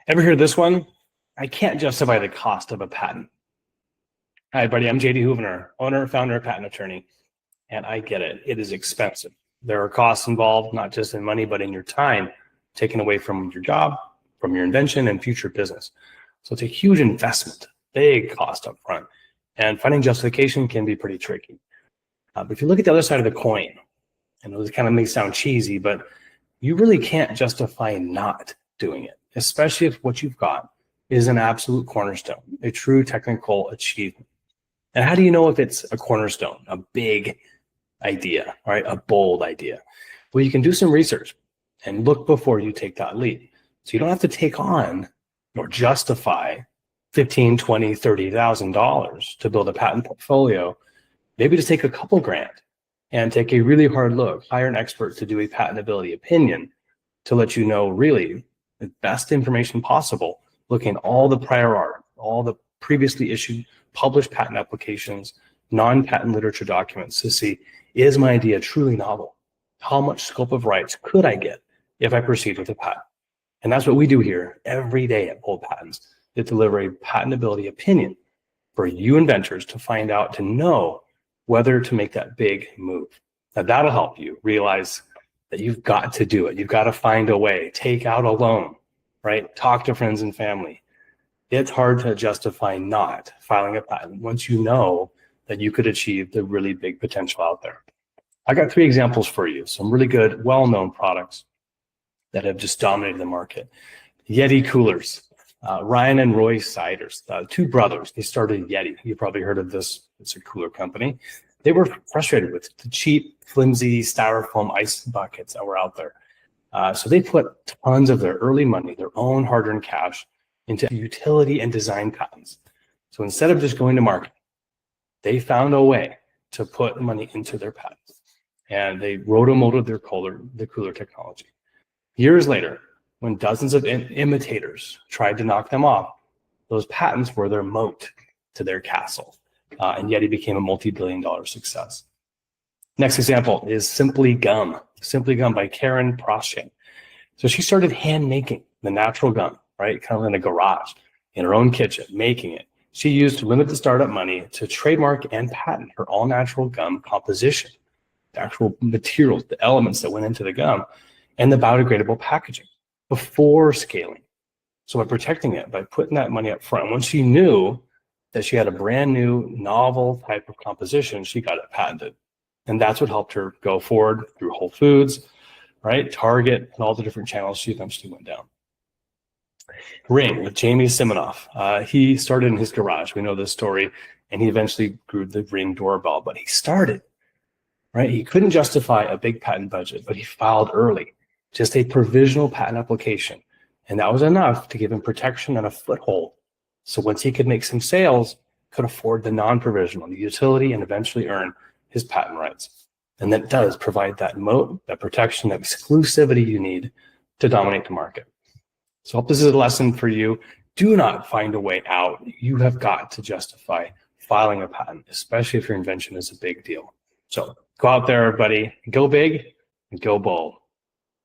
Ever hear this one? I can't justify the cost of a patent. Hi, buddy. I'm JD Houvener, owner, founder, patent attorney. And I get it. It is expensive. There are costs involved, not just in money, but in your time taken away from your job, from your invention, and future business. So it's a huge investment, big cost up front. And finding justification can be pretty tricky. But if you look at the other side of the coin, and it kind of may sound cheesy, but you really can't justify not doing it, especially if what you've got is an absolute cornerstone, a true technical achievement. And how do you know if it's a cornerstone, a big idea, right? A bold idea? Well, you can do some research and look before you take that leap. So you don't have to take on or justify $15,000, $20,000, $30,000 to build a patent portfolio. Maybe just take a couple grand and take a really hard look, hire an expert to do a patentability opinion to let you know really the best information possible, looking at all the prior art, all the previously issued published patent applications, non-patent literature documents to see, is my idea truly novel? How much scope of rights could I get if I proceed with a patent? And that's what we do here every day at Bold Patents, to deliver a patentability opinion for you inventors to find out, to know whether to make that big move. Now that'll help you realize that you've got to do it. You've got to find a way, take out a loan, right? Talk to friends and family. It's hard to justify not filing a patent once you know that you could achieve the really big potential out there. I got 3 examples for you, some really good, well-known products that have just dominated the market. Yeti coolers, Ryan and Roy Siders, 2 brothers. They started Yeti. You've probably heard of this. It's a cooler company. They were frustrated with the cheap, flimsy styrofoam ice buckets that were out there. So they put tons of their early money, their own hard-earned cash, into utility and design patents. So instead of just going to market, they found a way to put money into their patents. And they rotomolded the cooler technology. Years later, when dozens of imitators tried to knock them off, those patents were their moat to their castle. And Yeti became a multi-billion-dollar success. Next example is Simply Gum. Simply Gum by Karen Proshin. So she started hand making the natural gum, right? Kind of in a garage, in her own kitchen, making it. She used limited startup money to trademark and patent her all-natural gum composition, the actual materials, the elements that went into the gum, and the biodegradable packaging before scaling. So by protecting it, by putting that money up front, once she knew that she had a brand new novel type of composition, she got it patented. And that's what helped her go forward through Whole Foods, right? Target, and all the different channels she eventually went down. Ring with Jamie Siminoff. He started in his garage. We know this story. And he eventually grew the Ring doorbell. But he started, right? He couldn't justify a big patent budget, but he filed early, just a provisional patent application. And that was enough to give him protection and a foothold. So once he could make some sales, could afford the non-provisional, the utility, and eventually earn his patent rights. And that does provide that moat, that protection, that exclusivity you need to dominate the market. So I hope this is a lesson for you. Do not find a way out. You have got to justify filing a patent, especially if your invention is a big deal. So go out there, everybody, go big and go bold.